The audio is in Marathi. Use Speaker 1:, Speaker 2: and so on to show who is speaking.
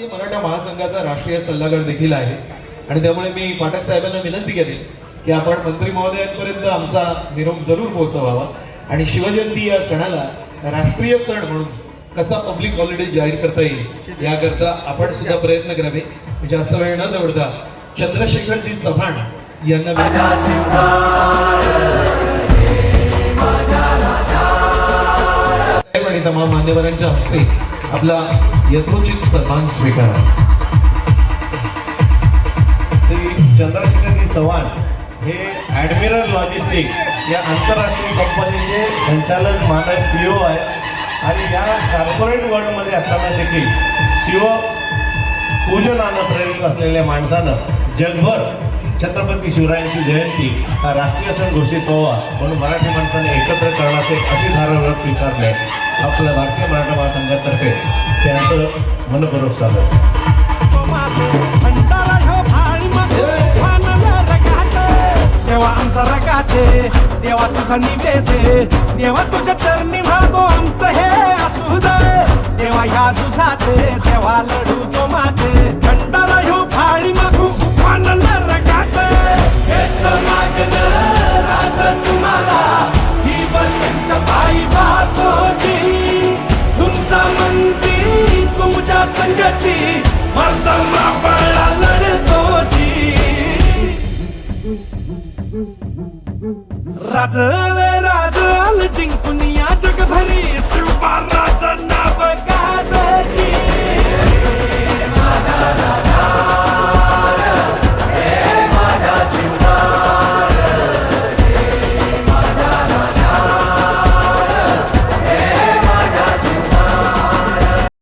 Speaker 1: मराठा महासंघाचा राष्ट्रीय सल्लागार देखील आहे आणि त्यामुळे मी पाठक साहेबांना विनंती केली की आपण मंत्री महोदयांपर्यंत आमचा निरोप जरूर पोहोचवावा आणि शिवजयंती या सणाला राष्ट्रीय सण म्हणून कसा पब्लिक हॉलिडे जाहीर करता येईल याकरता आपण सुद्धा प्रयत्न करावे. जास्त वेळ न दवडता चंद्रशेखरजी चव्हाण यांना आणि तमाम मान्यवरांच्या हस्ते आपला यथोचित सन्मान स्वीकारा.
Speaker 2: श्री चंद्रशेखरजी चव्हाण हे ॲडमिरल लॉजिस्टिक या आंतरराष्ट्रीय कंपनीचे संचालक मानक CEO आहे आणि या कॉर्पोरेट वर्ल्डमध्ये असताना देखील शिव पूजनानं प्रेरित असलेल्या माणसानं जगभर छत्रपती शिवरायांची जयंती हा राष्ट्रीय सण घोषित व्हावा म्हणून मराठी माणसाने एकत्र करण्याचे अशी धाराव्रत स्वीकारले. आपल्या भारतीय मराठा महासंघातर्फे त्यांचं मनपूर्वक स्वागत.
Speaker 3: देवा आमचा रकाते, देवा तुझा निवेदे, देवा तुझ्या चरणी मागो आमचं हे असू दे. देवा ह्या तुझाते, देवा लढू जो माते, भंडारा ह्यो भाळी मागू मानला रकाते. हेच मागणं राज तुम्हाला जीवन तुमच्या पायी वाहतोची, सुमचा म्हणती तुमच्या संगती मर्दमा बळा लढतोची. राज आल जिंकून या जगभरी